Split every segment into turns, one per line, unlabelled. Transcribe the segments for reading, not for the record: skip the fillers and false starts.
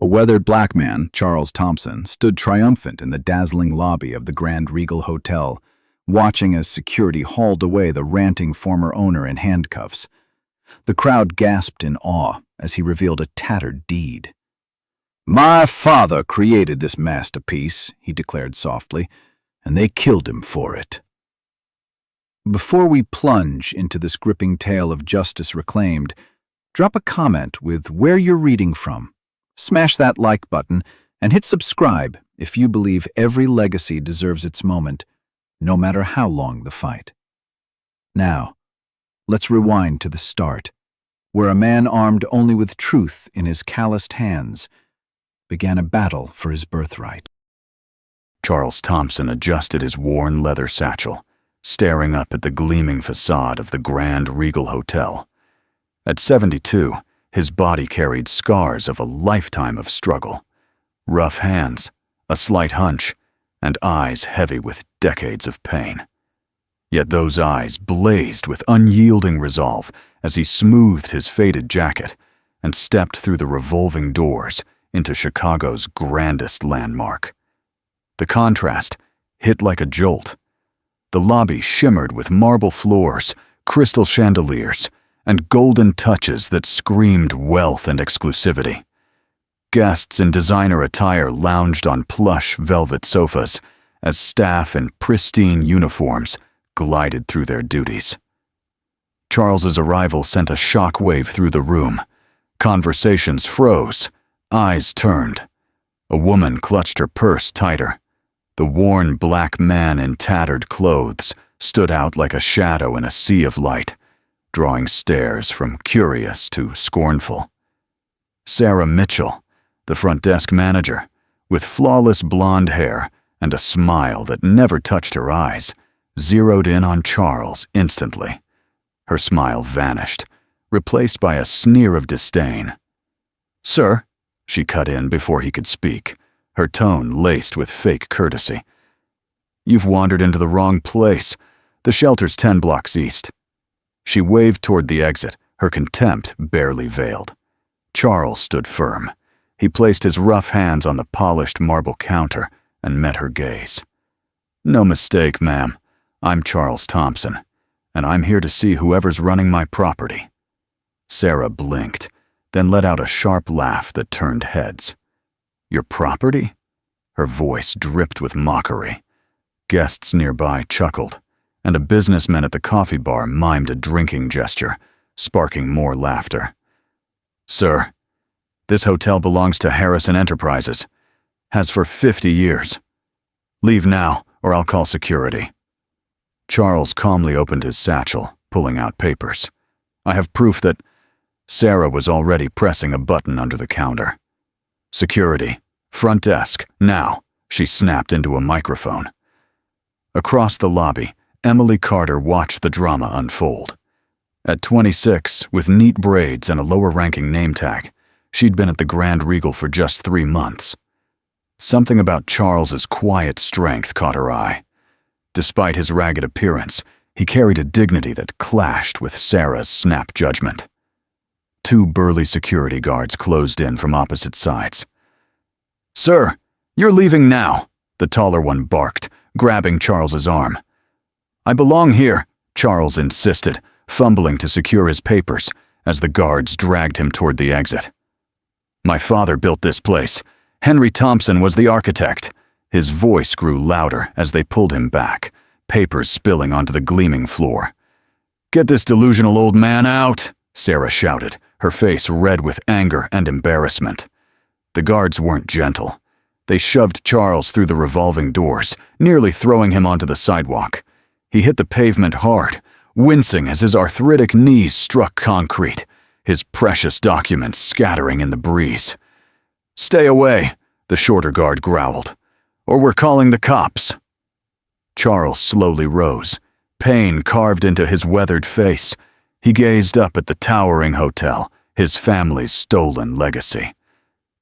A weathered black man, Charles Thompson, stood triumphant in the dazzling lobby of the Grand Regal Hotel, watching as security hauled away the ranting former owner in handcuffs. The crowd gasped in awe as he revealed a tattered deed. "My father created this masterpiece," he declared softly, "and they killed him for it." Before we plunge into this gripping tale of justice reclaimed, drop a comment with where you're reading from. Smash that like button and hit subscribe if you believe every legacy deserves its moment, no matter how long the fight. Now, let's rewind to the start, where a man armed only with truth in his calloused hands began a battle for his birthright.
Charles Thompson adjusted his worn leather satchel, staring up at the gleaming facade of the Grand Regal Hotel. At 72, his body carried scars of a lifetime of struggle. Rough hands, a slight hunch, and eyes heavy with decades of pain. Yet those eyes blazed with unyielding resolve as he smoothed his faded jacket and stepped through the revolving doors into Chicago's grandest landmark. The contrast hit like a jolt. The lobby shimmered with marble floors, crystal chandeliers, and golden touches that screamed wealth and exclusivity. Guests in designer attire lounged on plush velvet sofas as staff in pristine uniforms glided through their duties. Charles's arrival sent a shock wave through the room. Conversations froze, eyes turned. A woman clutched her purse tighter. The worn black man in tattered clothes stood out like a shadow in a sea of light, drawing stares from curious to scornful. Sarah Mitchell, the front desk manager, with flawless blonde hair and a smile that never touched her eyes, zeroed in on Charles instantly. Her smile vanished, replaced by a sneer of disdain. "Sir," she cut in before he could speak, her tone laced with fake courtesy. "You've wandered into the wrong place. The shelter's 10 blocks east." She waved toward the exit, her contempt barely veiled. Charles stood firm. He placed his rough hands on the polished marble counter and met her gaze. "No mistake, ma'am. I'm Charles Thompson, and I'm here to see whoever's running my property." Sarah blinked, then let out a sharp laugh that turned heads. "Your property?" Her voice dripped with mockery. Guests nearby chuckled, and a businessman at the coffee bar mimed a drinking gesture, sparking more laughter. "Sir, this hotel belongs to Harrison Enterprises. Has for 50 years. Leave now, or I'll call security." Charles calmly opened his satchel, pulling out papers. "I have proof that—" Sarah was already pressing a button under the counter. "Security. Front desk. Now," she snapped into a microphone. Across the lobby, Emily Carter watched the drama unfold. At 26, with neat braids and a lower-ranking name tag, she'd been at the Grand Regal for just 3 months. Something about Charles's quiet strength caught her eye. Despite his ragged appearance, he carried a dignity that clashed with Sarah's snap judgment. 2 burly security guards closed in from opposite sides. "Sir, you're leaving now," the taller one barked, grabbing Charles's arm. "I belong here," Charles insisted, fumbling to secure his papers as the guards dragged him toward the exit. "My father built this place. Henry Thompson was the architect." His voice grew louder as they pulled him back, papers spilling onto the gleaming floor. "Get this delusional old man out," Sarah shouted, her face red with anger and embarrassment. The guards weren't gentle. They shoved Charles through the revolving doors, nearly throwing him onto the sidewalk. He hit the pavement hard, wincing as his arthritic knees struck concrete, his precious documents scattering in the breeze. "Stay away," the shorter guard growled, "or we're calling the cops." Charles slowly rose, pain carved into his weathered face. He gazed up at the towering hotel, his family's stolen legacy.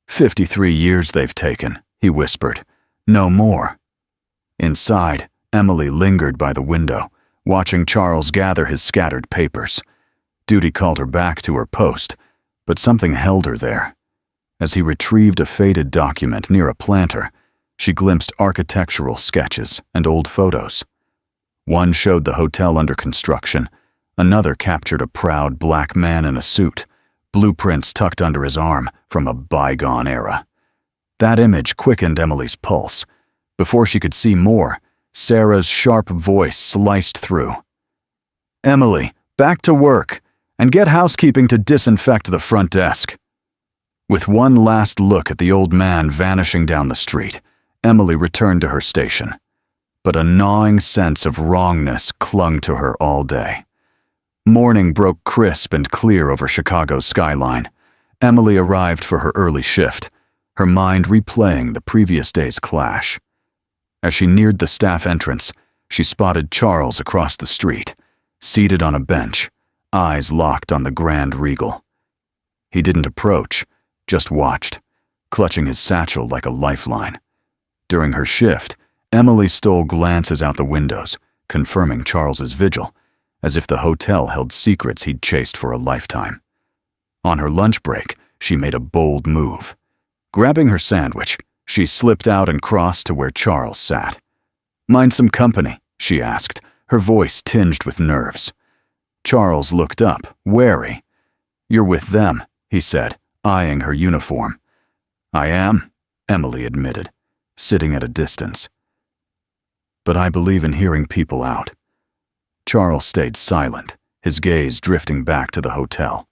53 years they've taken, he whispered. No more. Inside, Emily lingered by the window, watching Charles gather his scattered papers. Duty called her back to her post, but something held her there. As he retrieved a faded document near a planter, she glimpsed architectural sketches and old photos. One showed the hotel under construction. Another captured a proud black man in a suit, blueprints tucked under his arm from a bygone era. That image quickened Emily's pulse. Before she could see more, Sarah's sharp voice sliced through. "Emily, back to work, and get housekeeping to disinfect the front desk." With one last look at the old man vanishing down the street, Emily returned to her station. But a gnawing sense of wrongness clung to her all day. Morning broke crisp and clear over Chicago's skyline. Emily arrived for her early shift, her mind replaying the previous day's clash. As she neared the staff entrance, she spotted Charles across the street, seated on a bench, eyes locked on the Grand Regal. He didn't approach, just watched, clutching his satchel like a lifeline. During her shift, Emily stole glances out the windows, confirming Charles's vigil, as if the hotel held secrets he'd chased for a lifetime. On her lunch break, she made a bold move. Grabbing her sandwich, she slipped out and crossed to where Charles sat. "Mind some company?" she asked, her voice tinged with nerves. Charles looked up, wary. "You're with them," he said, eyeing her uniform. "I am," Emily admitted, sitting at a distance. "But I believe in hearing people out." Charles stayed silent, his gaze drifting back to the hotel.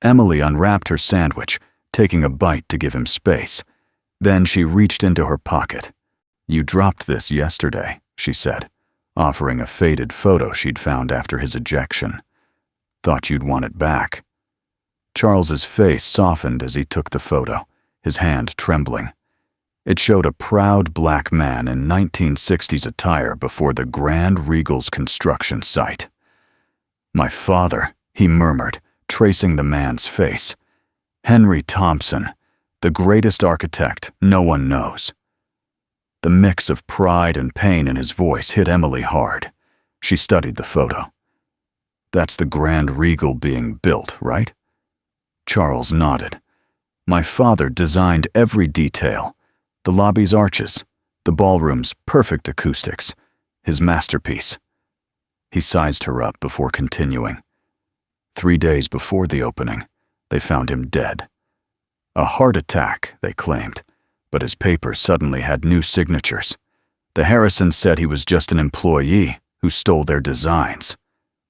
Emily unwrapped her sandwich, taking a bite to give him space. Then she reached into her pocket. "You dropped this yesterday," she said, offering a faded photo she'd found after his ejection. "Thought you'd want it back." Charles's face softened as he took the photo, his hand trembling. It showed a proud black man in 1960s attire before the Grand Regal's construction site. "My father," he murmured, tracing the man's face. "Henry Thompson, the greatest architect no one knows." The mix of pride and pain in his voice hit Emily hard. She studied the photo. "That's the Grand Regal being built, right?" Charles nodded. "My father designed every detail. The lobby's arches, the ballroom's perfect acoustics, his masterpiece." He sized her up before continuing. 3 days before the opening, they found him dead. A heart attack, they claimed, but his papers suddenly had new signatures. The Harrisons said he was just an employee who stole their designs.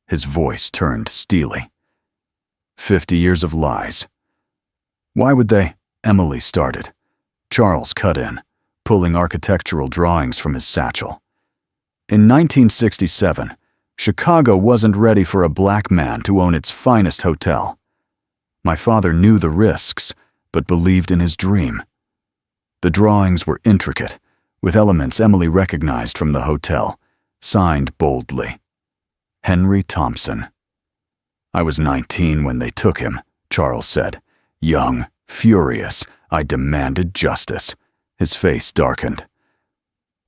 His voice turned steely. 50 years of lies. "Why would they?" Emily started. Charles cut in, pulling architectural drawings from his satchel. "In 1967, Chicago wasn't ready for a black man to own its finest hotel. My father knew the risks, but believed in his dream." The drawings were intricate, with elements Emily recognized from the hotel, signed boldly. "Henry Thompson." "I was 19 when they took him," Charles said. "Young, furious, I demanded justice." His face darkened.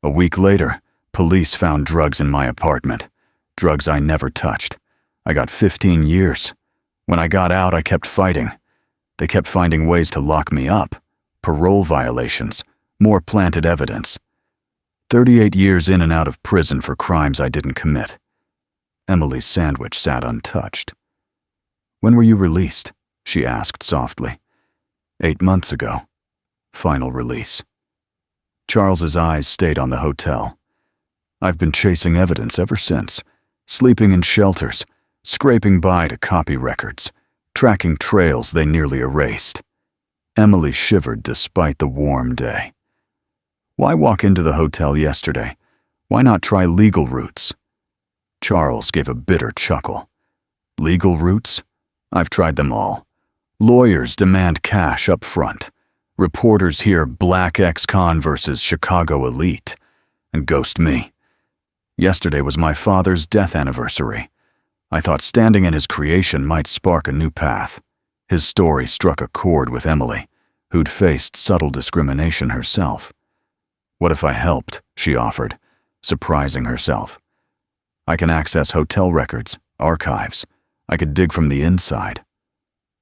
"A week later, police found drugs in my apartment. Drugs I never touched. I got 15 years. When I got out, I kept fighting. They kept finding ways to lock me up. Parole violations, more planted evidence. 38 years in and out of prison for crimes I didn't commit." Emily's sandwich sat untouched. "When were you released?" she asked softly. 8 months ago. Final release." Charles's eyes stayed on the hotel. "I've been chasing evidence ever since, sleeping in shelters, scraping by to copy records, tracking trails they nearly erased." Emily shivered despite the warm day. "Why walk into the hotel yesterday? Why not try legal routes?" Charles gave a bitter chuckle. "Legal routes? I've tried them all. Lawyers demand cash up front. Reporters hear black ex-con versus Chicago elite, and ghost me. Yesterday was my father's death anniversary. I thought standing in his creation might spark a new path." His story struck a chord with Emily, who'd faced subtle discrimination herself. "What if I helped?" she offered, surprising herself. "I can access hotel records, archives. I could dig from the inside."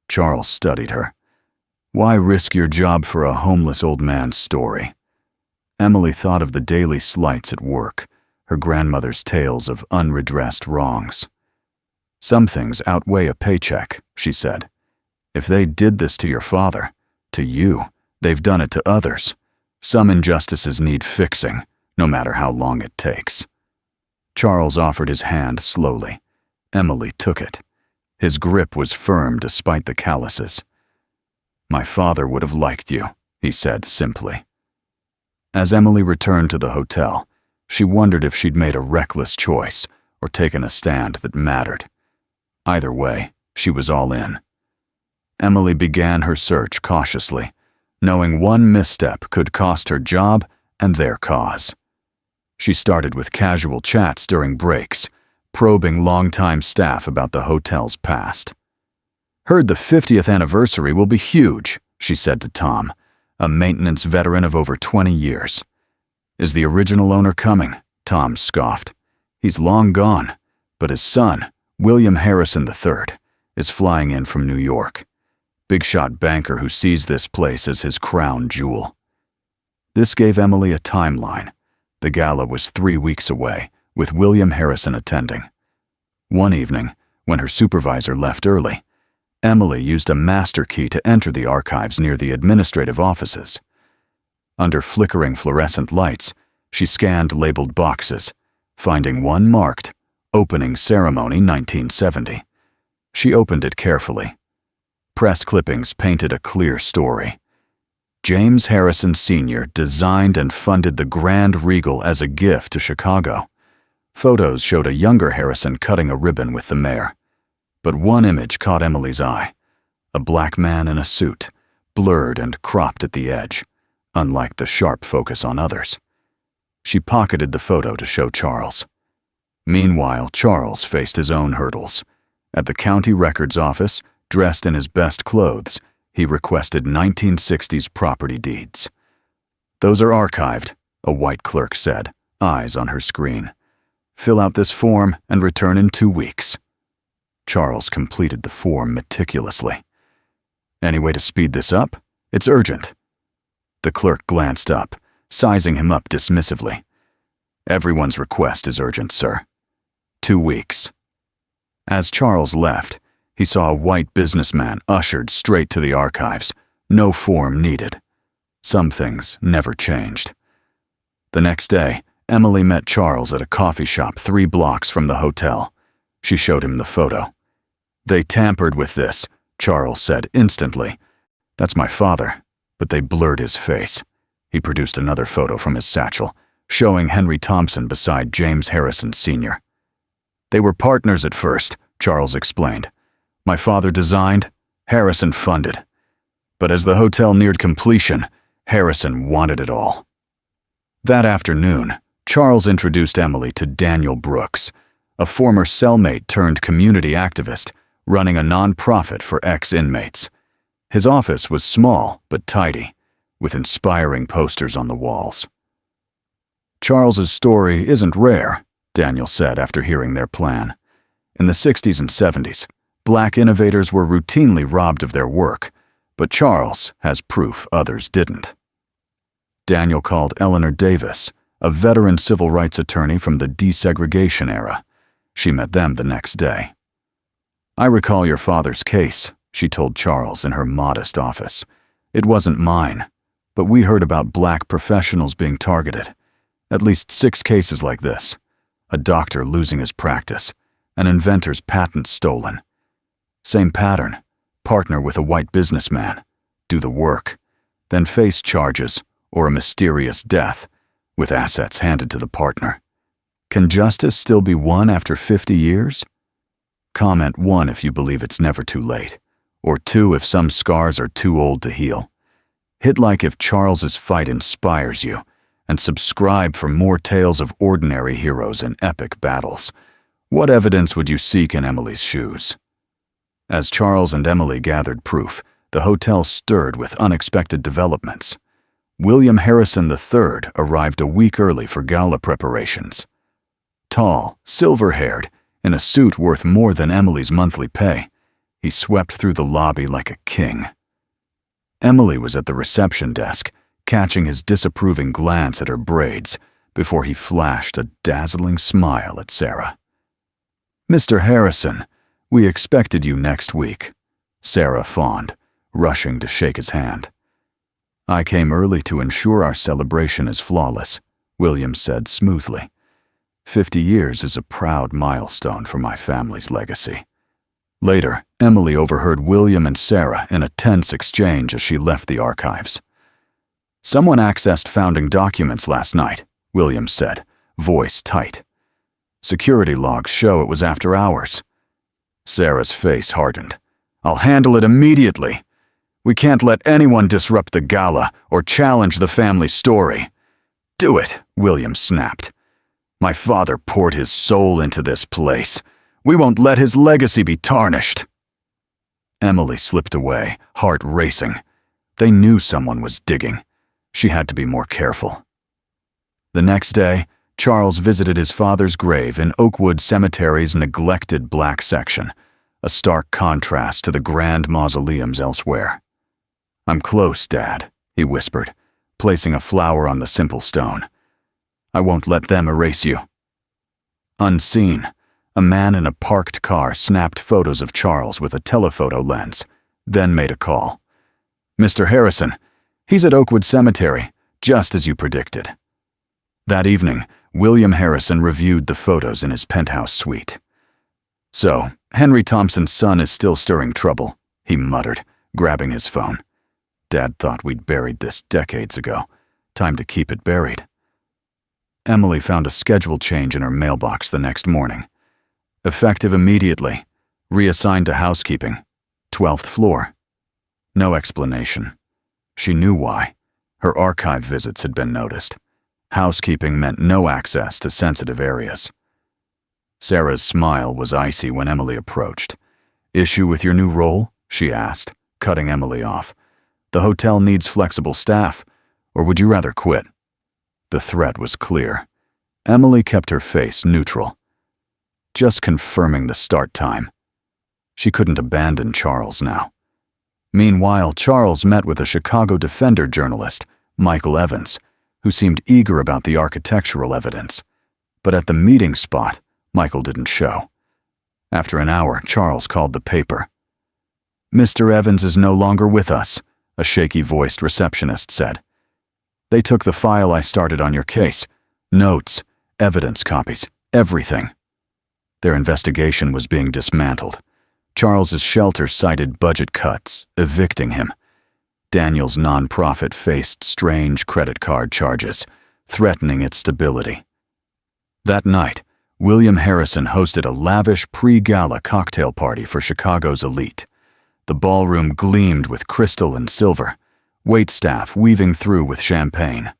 Charles studied her. Why risk your job for a homeless old man's story? Emily thought of the daily slights at work, her grandmother's tales of unredressed wrongs. Some things outweigh a paycheck, she said. If they did this to your father, to you, they've done it to others. Some injustices need fixing, no matter how long it takes. Charles offered his hand slowly. Emily took it. His grip was firm despite the calluses. My father would have liked you, he said simply. As Emily returned to the hotel, she wondered if she'd made a reckless choice or taken a stand that mattered. Either way, she was all in. Emily began her search cautiously, knowing one misstep could cost her job and their cause. She started with casual chats during breaks, probing longtime staff about the hotel's past. Heard the 50th anniversary will be huge, she said to Tom, a maintenance veteran of over 20 years. Is the original owner coming? Tom scoffed. He's long gone, but his son, William Harrison III, is flying in from New York. Big shot banker who sees this place as his crown jewel. This gave Emily a timeline. The gala was 3 weeks away, with William Harrison attending. One evening, when her supervisor left early, Emily used a master key to enter the archives near the administrative offices. Under flickering fluorescent lights, she scanned labeled boxes, finding one marked Opening Ceremony 1970. She opened it carefully. Press clippings painted a clear story. James Harrison Sr. designed and funded the Grand Regal as a gift to Chicago. Photos showed a younger Harrison cutting a ribbon with the mayor. But one image caught Emily's eye. A black man in a suit, blurred and cropped at the edge, unlike the sharp focus on others. She pocketed the photo to show Charles. Meanwhile, Charles faced his own hurdles. At the county records office, dressed in his best clothes, he requested 1960s property deeds. Those are archived, a white clerk said, eyes on her screen. Fill out this form and return in 2 weeks. Charles completed the form meticulously. Any way to speed this up? It's urgent. The clerk glanced up, sizing him up dismissively. Everyone's request is urgent, sir. 2 weeks. As Charles left, he saw a white businessman ushered straight to the archives. No form needed. Some things never changed. The next day, Emily met Charles at a coffee shop 3 blocks from the hotel. She showed him the photo. They tampered with this, Charles said instantly. That's my father, but they blurred his face. He produced another photo from his satchel, showing Henry Thompson beside James Harrison Sr. They were partners at first, Charles explained. My father designed, Harrison funded. But as the hotel neared completion, Harrison wanted it all. That afternoon, Charles introduced Emily to Daniel Brooks, a former cellmate turned community activist running a nonprofit for ex-inmates. His office was small but tidy, with inspiring posters on the walls. Charles's story isn't rare, Daniel said after hearing their plan. In the 60s and 70s, Black innovators were routinely robbed of their work, but Charles has proof others didn't. Daniel called Eleanor Davis, a veteran civil rights attorney from the desegregation era. She met them the next day. I recall your father's case, she told Charles in her modest office. It wasn't mine, but we heard about Black professionals being targeted. At least 6 cases like this. A doctor losing his practice, an inventor's patent stolen. Same pattern, partner with a white businessman, do the work, then face charges or a mysterious death, with assets handed to the partner. Can justice still be won after 50 years? Comment 1 if you believe it's never too late, or 2 if some scars are too old to heal. Hit like if Charles's fight inspires you, and subscribe for more tales of ordinary heroes in epic battles. What evidence would you seek in Emily's shoes? As Charles and Emily gathered proof, the hotel stirred with unexpected developments. William Harrison III arrived a week early for gala preparations. Tall, silver-haired, in a suit worth more than Emily's monthly pay, he swept through the lobby like a king. Emily was at the reception desk, catching his disapproving glance at her braids before he flashed a dazzling smile at Sarah. "Mr. Harrison, we expected you next week," Sarah fawned, rushing to shake his hand. "I came early to ensure our celebration is flawless," William said smoothly. 50 years is a proud milestone for my family's legacy." Later, Emily overheard William and Sarah in a tense exchange as she left the archives. "Someone accessed founding documents last night," William said, voice tight. "Security logs show it was after hours." Sarah's face hardened. "I'll handle it immediately. We can't let anyone disrupt the gala or challenge the family story." "Do it," William snapped. "My father poured his soul into this place. We won't let his legacy be tarnished." Emily slipped away, heart racing. They knew someone was digging. She had to be more careful. The next day, Charles visited his father's grave in Oakwood Cemetery's neglected black section, a stark contrast to the grand mausoleums elsewhere. "I'm close, Dad," he whispered, placing a flower on the simple stone. "I won't let them erase you." Unseen, a man in a parked car snapped photos of Charles with a telephoto lens, then made a call. "Mr. Harrison, he's at Oakwood Cemetery, just as you predicted." That evening, William Harrison reviewed the photos in his penthouse suite. "So, Henry Thompson's son is still stirring trouble," he muttered, grabbing his phone. "Dad thought we'd buried this decades ago. Time to keep it buried." Emily found a schedule change in her mailbox the next morning. Effective immediately, reassigned to housekeeping, 12th floor. No explanation. She knew why. Her archive visits had been noticed. Housekeeping meant no access to sensitive areas. Sarah's smile was icy when Emily approached. "Issue with your new role?" she asked, cutting Emily off. "The hotel needs flexible staff, or would you rather quit?" The threat was clear. Emily kept her face neutral. Just confirming the start time. She couldn't abandon Charles now. Meanwhile, Charles met with a Chicago Defender journalist, Michael Evans, who seemed eager about the architectural evidence. But at the meeting spot, Michael didn't show. After an hour, Charles called the paper. "Mr. Evans is no longer with us," a shaky-voiced receptionist said. "They took the file I started on your case. Notes, evidence copies, everything." Their investigation was being dismantled. Charles's shelter cited budget cuts, evicting him. Daniel's nonprofit faced strange credit card charges, threatening its stability. That night, William Harrison hosted a lavish pre-gala cocktail party for Chicago's elite. The ballroom gleamed with crystal and silver, waitstaff weaving through with champagne.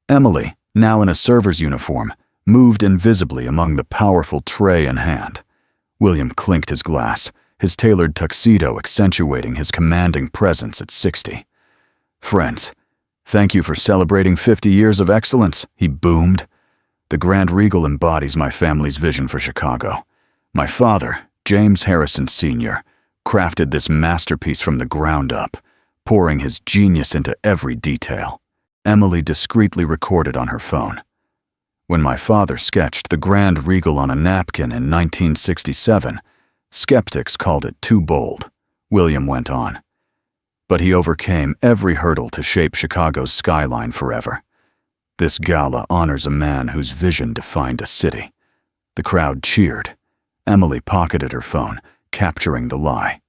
Emily, now in a server's uniform, moved invisibly among the powerful tray in hand. William clinked his glass, his tailored tuxedo accentuating his commanding presence at 60. "Friends, thank you for celebrating 50 years of excellence," he boomed. "The Grand Regal embodies my family's vision for Chicago. My father, James Harrison Sr., crafted this masterpiece from the ground up, pouring his genius into every detail." Emily discreetly recorded on her phone. "When my father sketched the Grand Regal on a napkin in 1967, skeptics called it too bold," William went on. "But he overcame every hurdle to shape Chicago's skyline forever. This gala honors a man whose vision defined a city." The crowd cheered. Emily pocketed her phone, capturing the lie.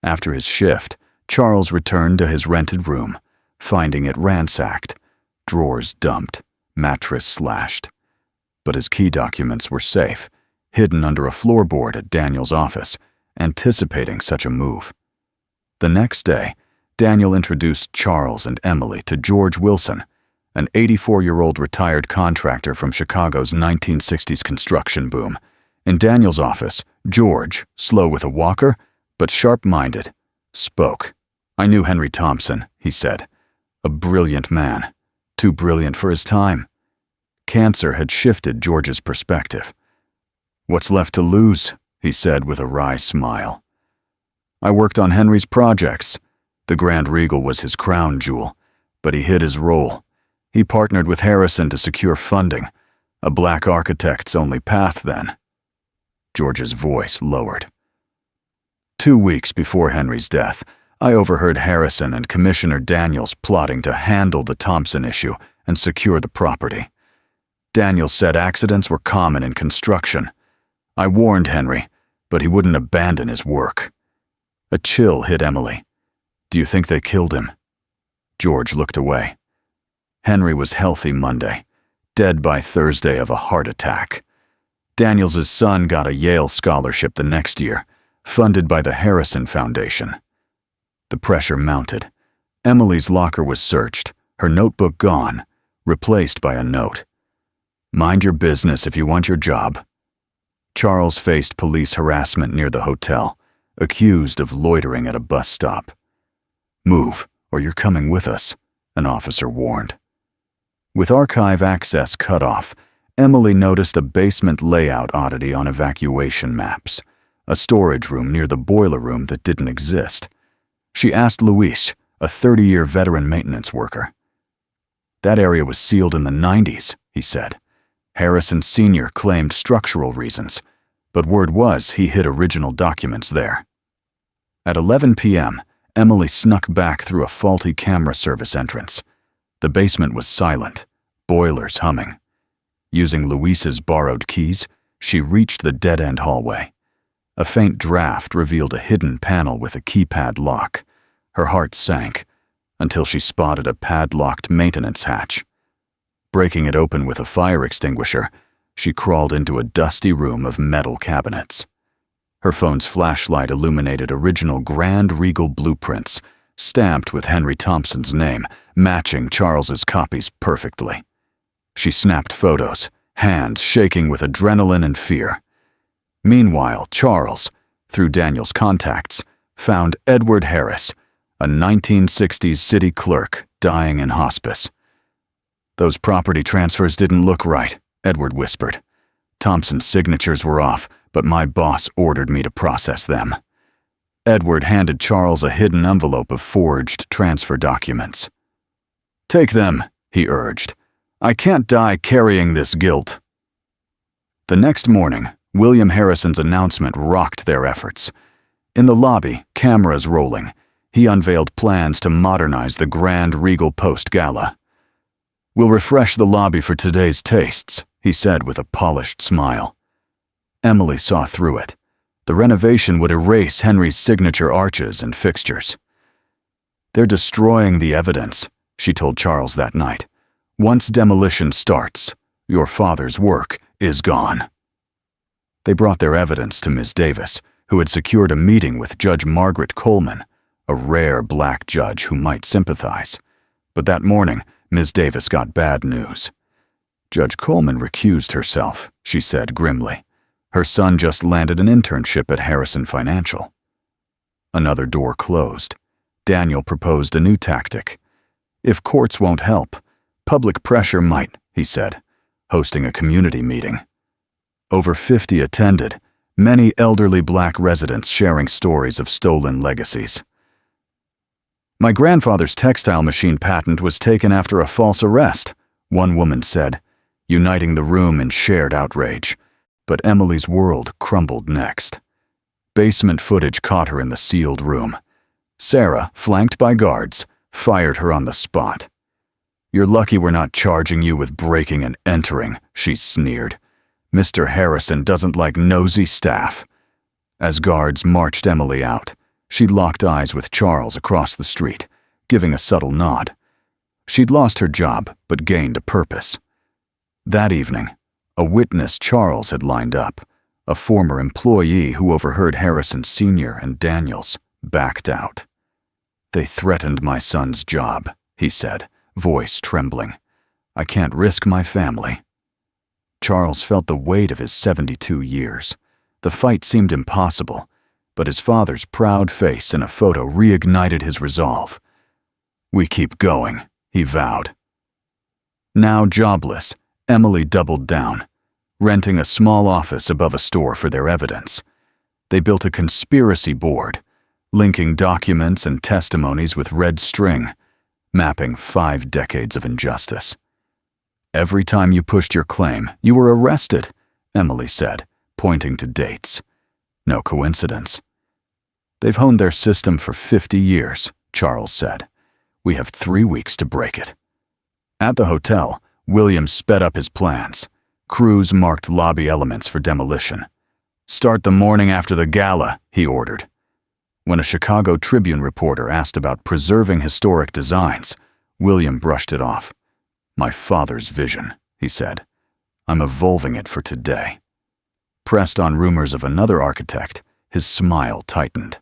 After his shift, Charles returned to his rented room, finding it ransacked, drawers dumped, mattress slashed. But his key documents were safe, hidden under a floorboard at Daniel's office, anticipating such a move. The next day, Daniel introduced Charles and Emily to George Wilson, an 84-year-old retired contractor from Chicago's 1960s construction boom. In Daniel's office, George, slow with a walker, but sharp-minded, spoke. "I knew Henry Thompson," he said. "A brilliant man. Too brilliant for his time." Cancer had shifted George's perspective. "What's left to lose?" he said with a wry smile. "I worked on Henry's projects. The Grand Regal was his crown jewel, but he hid his role. He partnered with Harrison to secure funding, a black architect's only path then. George's voice lowered. 2 weeks before Henry's death, I overheard Harrison and Commissioner Daniels plotting to handle the Thompson issue and secure the property. Daniels said accidents were common in construction. I warned Henry, but he wouldn't abandon his work. A chill hit Emily. Do you think they killed him? George looked away. Henry was healthy Monday, dead by Thursday of a heart attack. Daniels' son got a Yale scholarship the next year, funded by the Harrison Foundation. The pressure mounted. Emily's locker was searched, her notebook gone, replaced by a note. Mind your business if you want your job. Charles faced police harassment near the hotel, accused of loitering at a bus stop. Move, or you're coming with us, an officer warned. With archive access cut off, Emily noticed a basement layout oddity on evacuation maps, a storage room near the boiler room that didn't exist. She asked Luis, a 30-year veteran maintenance worker. That area was sealed in the 90s, he said. Harrison Sr. claimed structural reasons, but word was he hid original documents there. At 11 p.m., Emily snuck back through a faulty camera service entrance. The basement was silent, boilers humming. Using Luis's borrowed keys, she reached the dead-end hallway. A faint draft revealed a hidden panel with a keypad lock. Her heart sank until she spotted a padlocked maintenance hatch. Breaking it open with a fire extinguisher, she crawled into a dusty room of metal cabinets. Her phone's flashlight illuminated original Grand Regal blueprints, stamped with Henry Thompson's name, matching Charles's copies perfectly. She snapped photos, hands shaking with adrenaline and fear. Meanwhile, Charles, through Daniel's contacts, found Edward Harris, a 1960s city clerk dying in hospice. Those property transfers didn't look right, Edward whispered. Thompson's signatures were off, but my boss ordered me to process them. Edward handed Charles a hidden envelope of forged transfer documents. Take them, he urged. I can't die carrying this guilt. The next morning, William Harrison's announcement rocked their efforts. In the lobby, cameras rolling, he unveiled plans to modernize the Grand Regal Post Gala. We'll refresh the lobby for today's tastes, he said with a polished smile. Emily saw through it. The renovation would erase Henry's signature arches and fixtures. They're destroying the evidence, she told Charles that night. Once demolition starts, your father's work is gone. They brought their evidence to Ms. Davis, who had secured a meeting with Judge Margaret Coleman, a rare black judge who might sympathize. But that morning, Ms. Davis got bad news. Judge Coleman recused herself, she said grimly. Her son just landed an internship at Harrison Financial. Another door closed. Daniel proposed a new tactic. If courts won't help, public pressure might, he said, hosting a community meeting. Over 50 attended, many elderly black residents sharing stories of stolen legacies. My grandfather's textile machine patent was taken after a false arrest, one woman said, uniting the room in shared outrage. But Emily's world crumbled next. Basement footage caught her in the sealed room. Sarah, flanked by guards, fired her on the spot. You're lucky we're not charging you with breaking and entering, she sneered. Mr. Harrison doesn't like nosy staff. As guards marched Emily out, she locked eyes with Charles across the street, giving a subtle nod. She'd lost her job, but gained a purpose. That evening, a witness Charles had lined up, a former employee who overheard Harrison Sr. and Daniels, backed out. They threatened my son's job, he said, voice trembling. I can't risk my family. Charles felt the weight of his 72 years. The fight seemed impossible, but his father's proud face in a photo reignited his resolve. We keep going, he vowed. Now jobless, Emily doubled down, renting a small office above a store for their evidence. They built a conspiracy board, linking documents and testimonies with red string, mapping 5 decades of injustice. "Every time you pushed your claim, you were arrested," Emily said, pointing to dates. "No coincidence." "They've honed their system for 50 years, Charles said. "We have 3 weeks to break it." At the hotel, William sped up his plans. Crews marked lobby elements for demolition. "Start the morning after the gala," he ordered. When a Chicago Tribune reporter asked about preserving historic designs, William brushed it off. "My father's vision," he said. "I'm evolving it for today." Pressed on rumors of another architect, his smile tightened.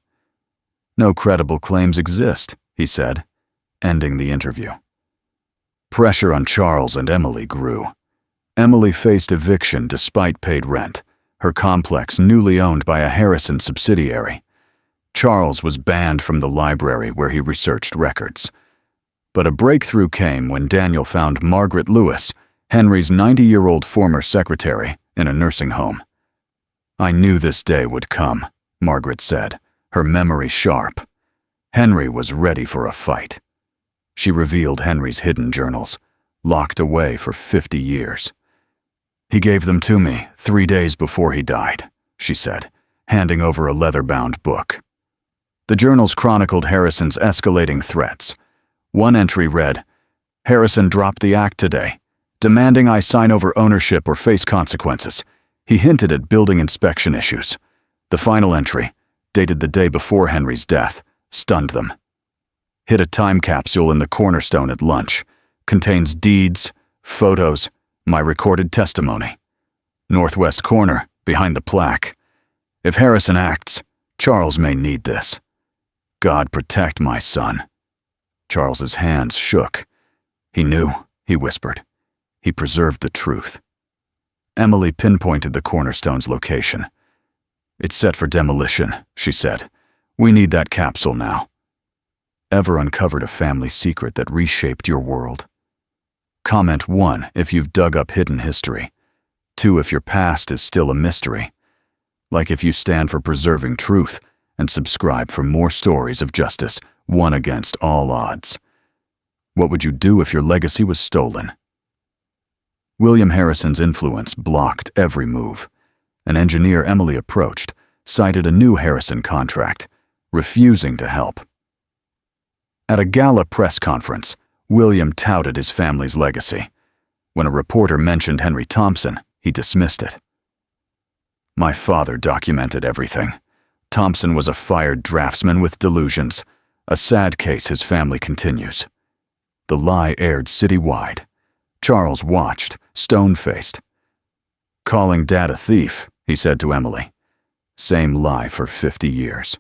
"No credible claims exist," he said, ending the interview. Pressure on Charles and Emily grew. Emily faced eviction despite paid rent, her complex newly owned by a Harrison subsidiary. Charles was banned from the library where he researched records. But a breakthrough came when Daniel found Margaret Lewis, Henry's 90-year-old former secretary, in a nursing home. "I knew this day would come," Margaret said, her memory sharp. Henry was ready for a fight. She revealed Henry's hidden journals, locked away for 50 years. "He gave them to me 3 days before he died," she said, handing over a leather-bound book. The journals chronicled Harrison's escalating threats. One entry read, "Harrison dropped the act today, demanding I sign over ownership or face consequences. He hinted at building inspection issues." The final entry, dated the day before Henry's death, stunned them. "Hid a time capsule in the cornerstone at lunch. Contains deeds, photos, my recorded testimony. Northwest corner, behind the plaque. If Harrison acts, Charles may need this. God protect my son." Charles's hands shook. "He knew," he whispered. "He preserved the truth." Emily pinpointed the cornerstone's location. "It's set for demolition," she said. "We need that capsule now." Ever uncovered a family secret that reshaped your world? Comment 1 if you've dug up hidden history. 2 if your past is still a mystery. Like if you stand for preserving truth, and subscribe for more stories of justice won against all odds. What would you do if your legacy was stolen? William Harrison's influence blocked every move. An engineer Emily approached cited a new Harrison contract, refusing to help. At a gala press conference, William touted his family's legacy. When a reporter mentioned Henry Thompson, he dismissed it. "My father documented everything. Thompson was a fired draftsman with delusions, a sad case his family continues." The lie aired citywide. Charles watched, stone-faced. "Calling Dad a thief," he said to Emily. Same lie for 50 years.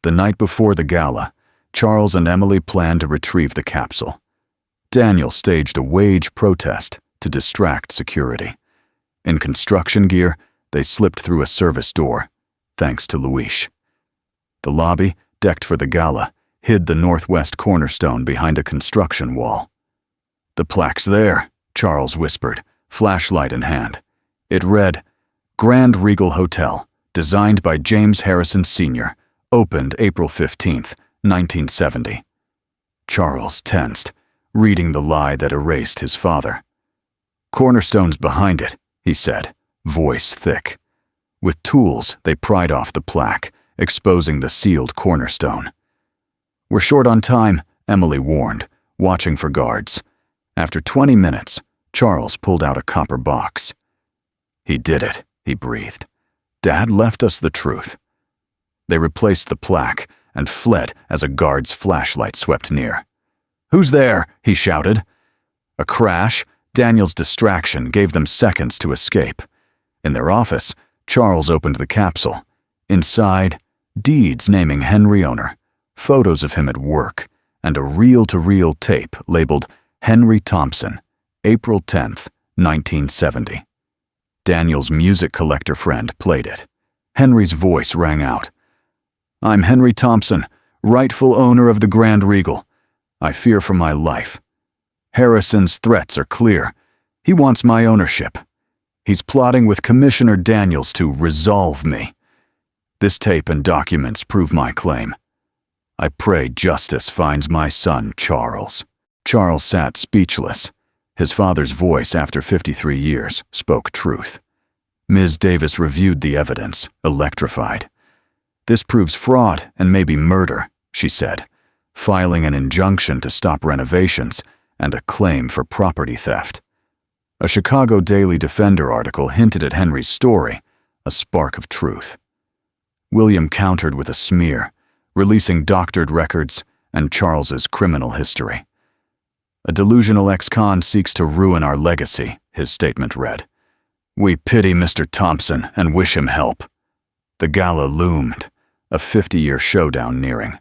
The night before the gala, Charles and Emily planned to retrieve the capsule. Daniel staged a wage protest to distract security. In construction gear, they slipped through a service door, thanks to Luis. The lobby, decked for the gala, hid the northwest cornerstone behind a construction wall. "The plaque's there," Charles whispered, flashlight in hand. It read, "Grand Regal Hotel, designed by James Harrison Sr., opened April 15th, 1970. Charles tensed, reading the lie that erased his father. "Cornerstone's behind it," he said, voice thick. With tools, they pried off the plaque, exposing the sealed cornerstone. "We're short on time," Emily warned, watching for guards. After 20 minutes, Charles pulled out a copper box. "He did it," he breathed. "Dad left us the truth." They replaced the plaque and fled as a guard's flashlight swept near. "Who's there?" he shouted. A crash, Daniel's distraction, gave them seconds to escape. In their office, Charles opened the capsule. Inside, deeds naming Henry owner, photos of him at work, and a reel-to-reel tape labeled Henry Thompson, April 10th, 1970. Daniel's music collector friend played it. Henry's voice rang out. "I'm Henry Thompson, rightful owner of the Grand Regal. I fear for my life. Harrison's threats are clear. He wants my ownership. He's plotting with Commissioner Daniels to resolve me. This tape and documents prove my claim. I pray justice finds my son, Charles." Charles sat speechless. His father's voice, after 53 years, spoke truth. Ms. Davis reviewed the evidence, electrified. "This proves fraud and maybe murder," she said, filing an injunction to stop renovations and a claim for property theft. A Chicago Daily Defender article hinted at Henry's story, a spark of truth. William countered with a smear, releasing doctored records and Charles's criminal history. "A delusional ex-con seeks to ruin our legacy," his statement read. "We pity Mr. Thompson and wish him help." The gala loomed, a 50-year showdown nearing.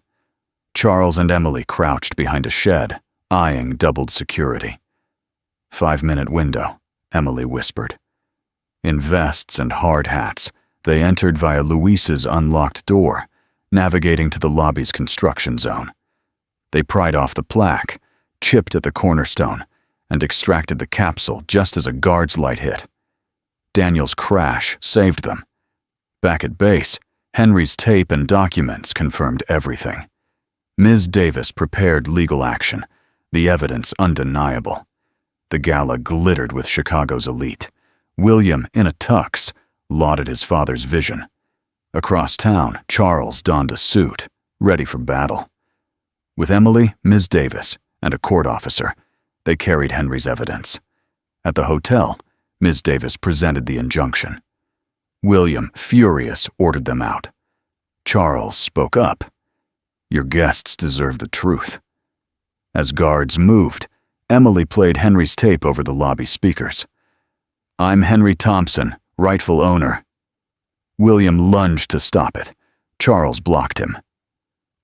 Charles and Emily crouched behind a shed, eyeing doubled security. "5-minute window," Emily whispered. In vests and hard hats, they entered via Luis's unlocked door, navigating to the lobby's construction zone. They pried off the plaque, chipped at the cornerstone, and extracted the capsule just as a guard's light hit. Daniel's crash saved them. Back at base, Henry's tape and documents confirmed everything. Ms. Davis prepared legal action, the evidence undeniable. The gala glittered with Chicago's elite. William, in a tux, lauded his father's vision. Across town, Charles donned a suit, ready for battle. With Emily, Ms. Davis, and a court officer, they carried Henry's evidence. At the hotel, Ms. Davis presented the injunction. William, furious, ordered them out. Charles spoke up. "Your guests deserve the truth." As guards moved, Emily played Henry's tape over the lobby speakers. "I'm Henry Thompson, rightful owner." William lunged to stop it. Charles blocked him.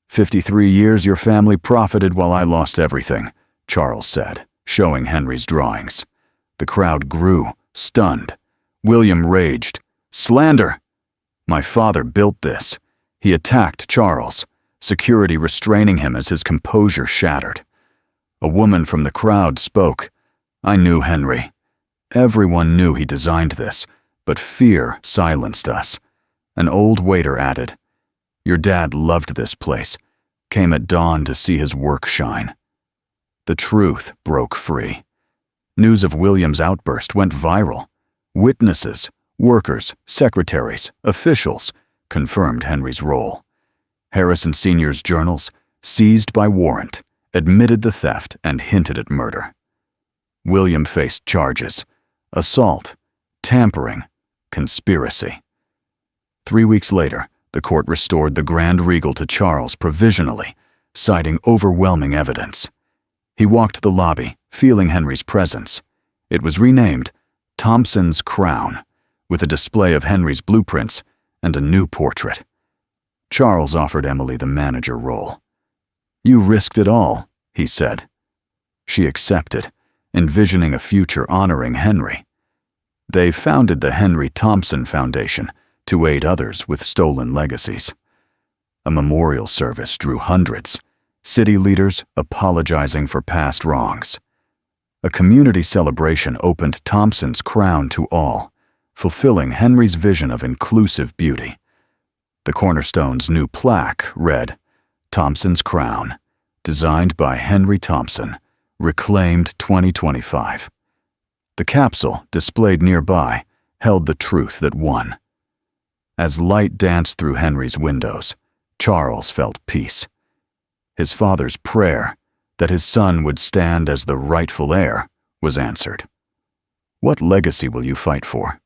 53 years your family profited while I lost everything," Charles said, showing Henry's drawings. The crowd grew, stunned. William raged. "Slander! My father built this." He attacked Charles, security restraining him as his composure shattered. A woman from the crowd spoke. "I knew Henry. Everyone knew he designed this, but fear silenced us." An old waiter added, "Your dad loved this place, came at dawn to see his work shine." The truth broke free. News of William's outburst went viral. Witnesses, workers, secretaries, officials confirmed Henry's role. Harrison Sr.'s journals, seized by warrant, admitted the theft and hinted at murder. William faced charges: assault, tampering, conspiracy. 3 weeks later, the court restored the Grand Regal to Charles provisionally, citing overwhelming evidence. He walked the lobby, feeling Henry's presence. It was renamed Thompson's Crown, with a display of Henry's blueprints and a new portrait. Charles offered Emily the manager role. "You risked it all," he said. She accepted, envisioning a future honoring Henry. They founded the Henry Thompson Foundation to aid others with stolen legacies. A memorial service drew hundreds, city leaders apologizing for past wrongs. A community celebration opened Thompson's Crown to all, fulfilling Henry's vision of inclusive beauty. The cornerstone's new plaque read, "Thompson's Crown, designed by Henry Thompson, reclaimed 2025. The capsule, displayed nearby, held the truth that won. As light danced through Henry's windows, Charles felt peace. His father's prayer, that his son would stand as the rightful heir, was answered. What legacy will you fight for?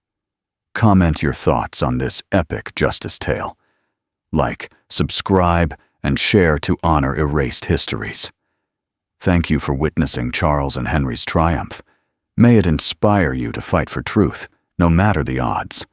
Comment your thoughts on this epic justice tale. Like, subscribe, and share to honor erased histories. Thank you for witnessing Charles and Henry's triumph. May it inspire you to fight for truth, no matter the odds.